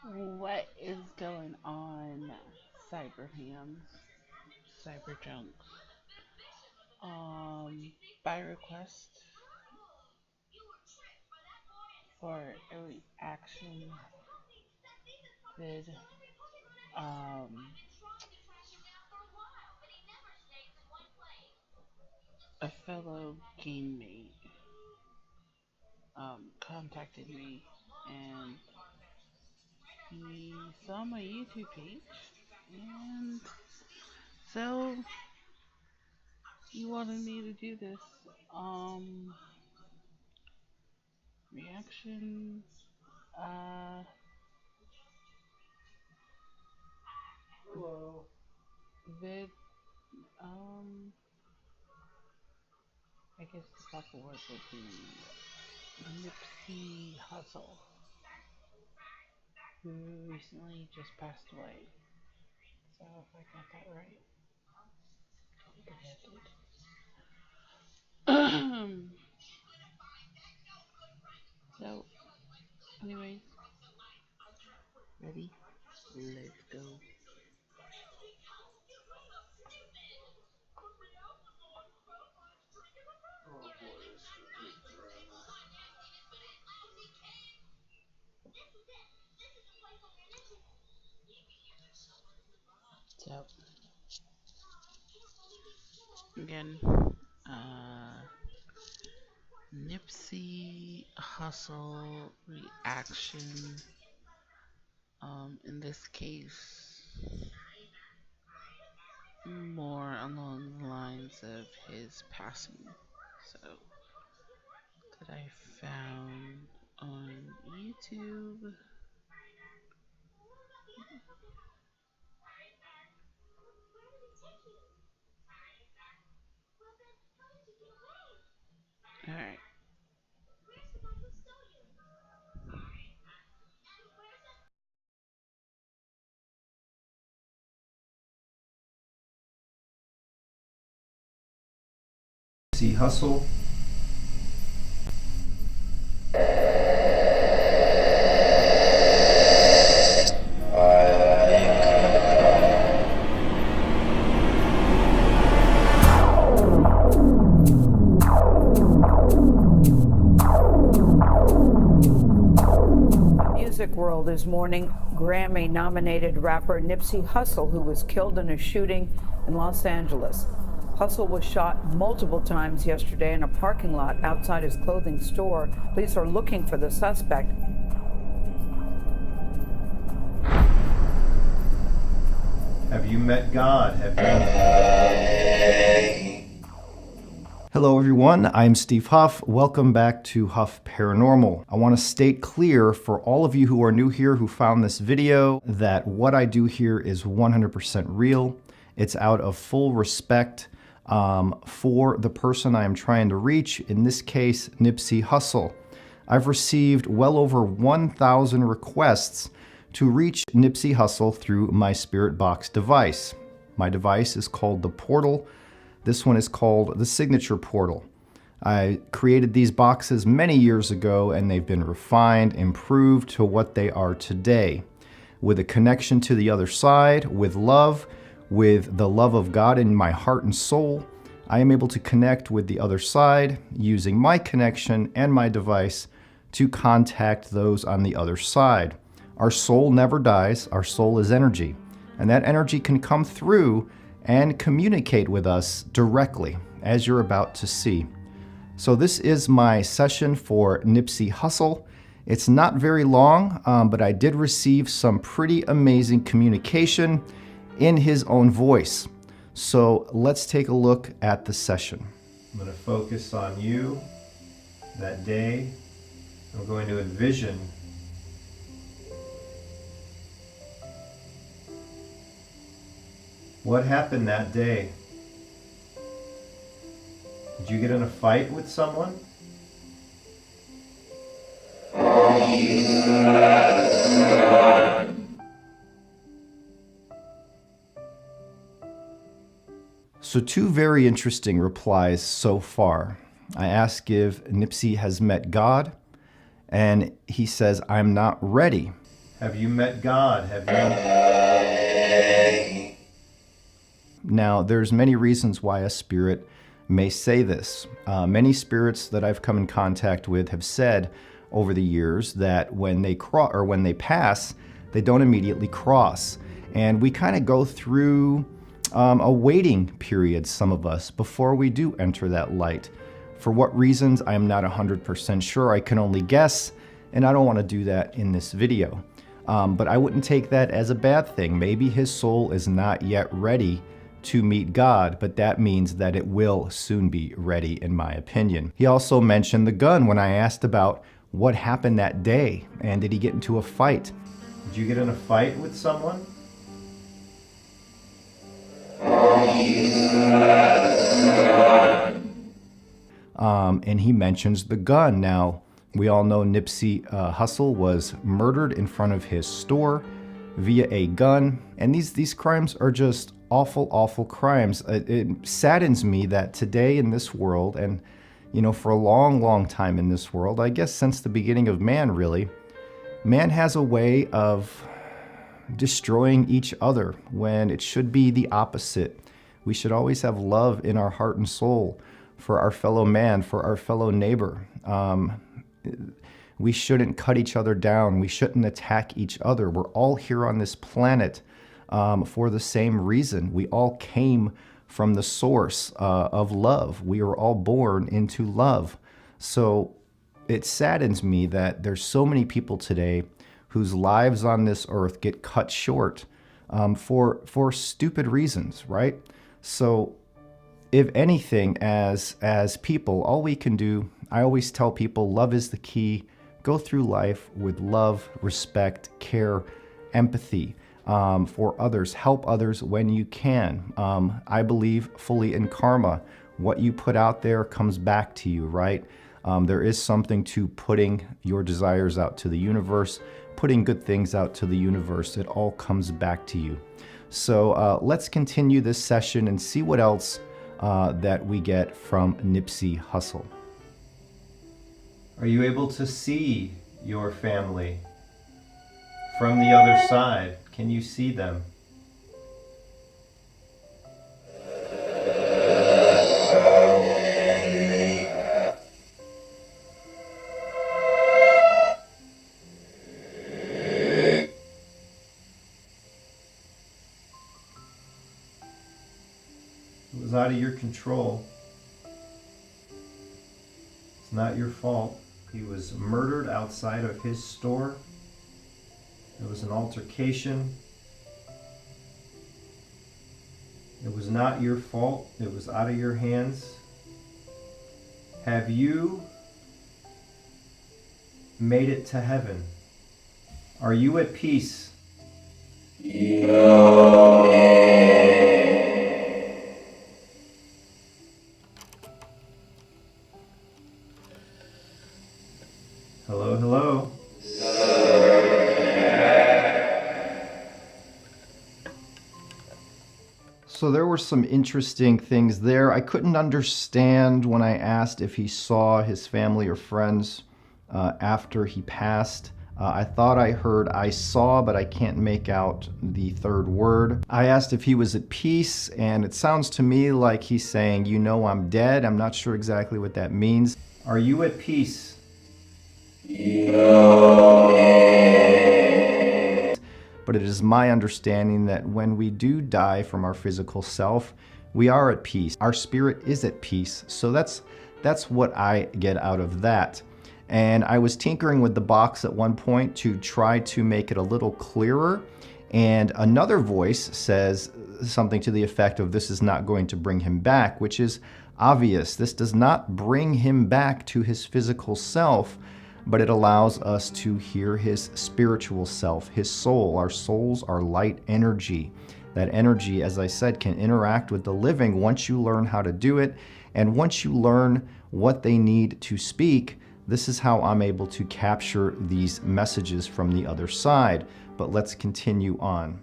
What is going on, cyber hams, cyber junks? By request for a reaction vid, um, a fellow game mate contacted me, and he saw my YouTube page, and so he wanted me to do this reaction uh vid. um I guess the proper word would be Nipsey Hussle, who recently just passed away. So if I got that right, so, anyways, ready? Let's go. So, again, uh, Nipsey Hussle reaction. In this case, more along the lines of his passing. So, that I found on YouTube. Alright. See Hustle. Music world is mourning Grammy-nominated rapper Nipsey Hussle, who was killed in a shooting in Los Angeles. Hussle was shot multiple times yesterday in a parking lot outside his clothing store. Police are looking for the suspect. Have you met God? Hello everyone, I'm Steve Huff. Welcome back to Huff Paranormal. I want to state clear for all of you who are new here who found this video that what I do here is 100% real. It's out of full respect for the person I am trying to reach, in this case, Nipsey Hussle. I've received well over 1,000 requests to reach Nipsey Hussle through my Spirit Box device. My device is called the Portal. This one is called the Signature Portal. I created these boxes many years ago, and they've been refined, improved to what they are today. With a connection to the other side, with love, with the love of God in my heart and soul, I am able to connect with the other side using my connection and my device to contact those on the other side. Our soul never dies. Our soul is energy, and that energy can come through and communicate with us directly, as you're about to see. So this is my session for Nipsey Hussle. It's not very long, but I did receive some pretty amazing communication in his own voice. So let's take a look at the session. I'm going to focus on you that day. I'm going to envision what happened that day. Did you get in a fight with someone? So two very interesting replies so far. I ask if Nipsey has met God, and he says, I'm not ready. Have you met God? Have you... Now, there's many reasons why a spirit may say this. Many spirits that I've come in contact with have said over the years that when they pass, they don't immediately cross. And we kind of go through a waiting period, some of us, before we do enter that light. For what reasons, I am not 100% sure. I can only guess, and I don't want to do that in this video. But I wouldn't take that as a bad thing. Maybe his soul is not yet ready to meet God, but that means that it will soon be ready, in my opinion. He also mentioned the gun when I asked about what happened that day, and did he get into a fight? Did you get in a fight with someone? And he mentions the gun. Now, we all know Nipsey Hussle was murdered in front of his store via a gun. And these crimes are just awful, awful crimes. It saddens me that today in this world, and for a long, long time in this world, I guess since the beginning of man really, man has a way of destroying each other when it should be the opposite. We should always have love in our heart and soul for our fellow man, for our fellow neighbor. We shouldn't cut each other down. We shouldn't attack each other. We're all here on this planet for the same reason. We all came from the source of love. We were all born into love. So it saddens me that there's so many people today whose lives on this earth get cut short for stupid reasons, right? So if anything, as people, all we can do, I always tell people, love is the key. Go through life with love, respect, care, empathy for others. Help others when you can. I believe fully in karma. What you put out there comes back to you, right? There is something to putting your desires out to the universe, putting good things out to the universe. It all comes back to you. So let's continue this session and see what else that we get from Nipsey Hussle. Are you able to see your family from the other side? Can you see them? It was out of your control. It's not your fault. He was murdered outside of his store. It was an altercation. It was not your fault. It was out of your hands. Have you made it to heaven? Are you at peace? Hello, hello. So there were some interesting things there. I couldn't understand when I asked if he saw his family or friends after he passed. I thought I heard "I saw," but I can't make out the third word. I asked if he was at peace, and it sounds to me like he's saying, I'm dead. I'm not sure exactly what that means. Are you at peace? But it is my understanding that when we do die from our physical self, we are at peace. Our spirit is at peace. So that's what I get out of that. And I was tinkering with the box at one point to try to make it a little clearer. And another voice says something to the effect of, this is not going to bring him back, which is obvious. This does not bring him back to his physical self, but it allows us to hear his spiritual self, his soul. Our souls are light energy. That energy, as I said, can interact with the living once you learn how to do it. And once you learn what they need to speak, this is how I'm able to capture these messages from the other side. But let's continue on.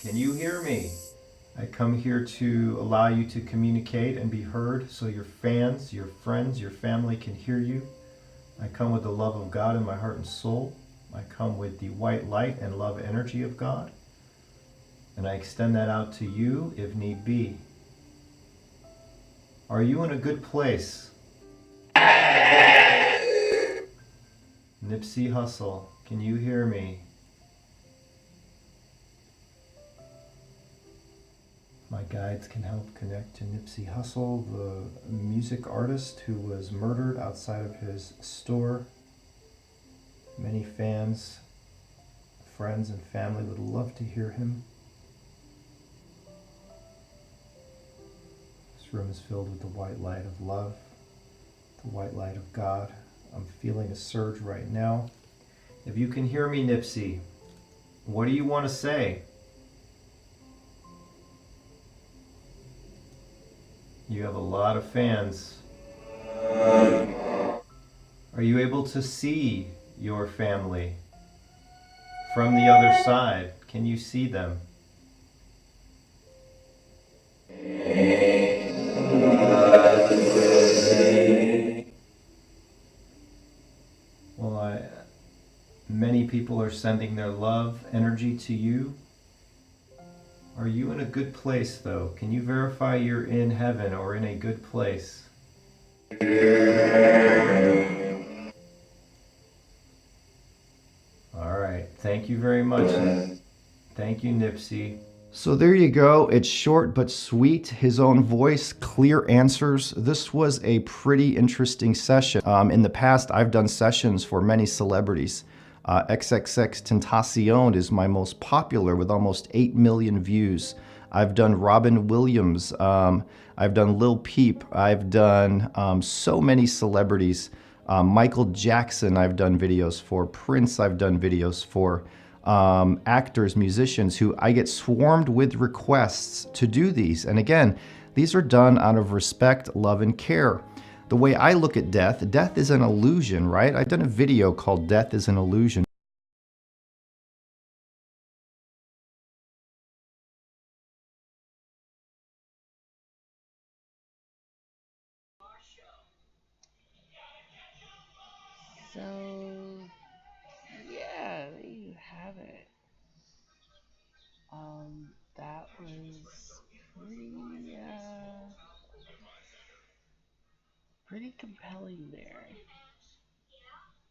Can you hear me? I come here to allow you to communicate and be heard so your fans, your friends, your family can hear you. I come with the love of God in my heart and soul. I come with the white light and love energy of God. And I extend that out to you if need be. Are you in a good place? Nipsey Hussle, can you hear me? My guides can help connect to Nipsey Hussle, the music artist who was murdered outside of his store. Many fans, friends, and family would love to hear him. This room is filled with the white light of love, the white light of God. I'm feeling a surge right now. If you can hear me, Nipsey, what do you want to say? You have a lot of fans. Are you able to see your family from the other side? Can you see them? Well, many people are sending their love, energy to you. Are you in a good place, though? Can you verify you're in heaven or in a good place? All right. Thank you very much. Thank you, Nipsey. So there you go. It's short but sweet. His own voice, clear answers. This was a pretty interesting session. In the past, I've done sessions for many celebrities. XXX Tentacion is my most popular with almost 8 million views. I've done Robin Williams. I've done Lil Peep. I've done so many celebrities. Michael Jackson I've done videos for. Prince I've done videos for. Actors, musicians who I get swarmed with requests to do these. And again, these are done out of respect, love, and care. The way I look at death, death is an illusion, right? I've done a video called Death is an Illusion. So, yeah, there you have it. That was pretty compelling there,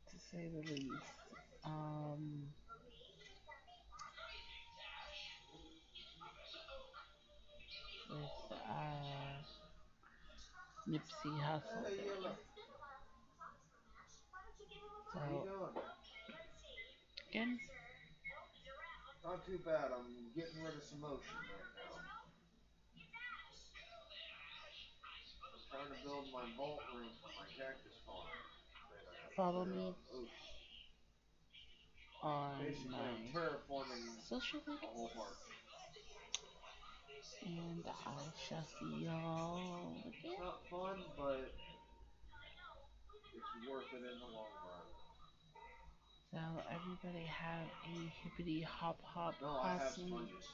to say the least. With Nipsey Hussle there. So, again, Not too bad. I'm getting rid of some motion right now. I'm trying to build my vault room for my cactus farm. follow me on Basically, my I'm terraforming social a media, whole park. and I shall see y'all It's again. not fun, but it's worth it in the long run. So everybody have a hippity hop hop No, I have awesome sponges.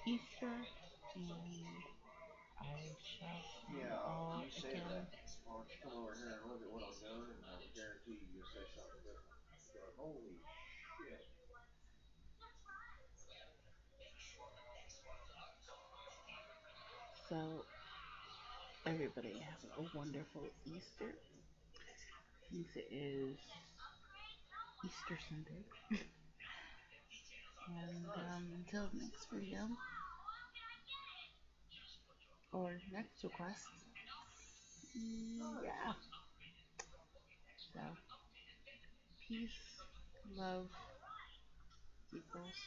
Easter, and I shall see you Yeah, all you say again. that. Why don't you come over here and look at what I'm doing, and I guarantee you'll say something different. You're like, holy shit. So everybody have a wonderful Easter, since it is Easter Sunday. And until next video or next request, yeah. So peace, love, equals.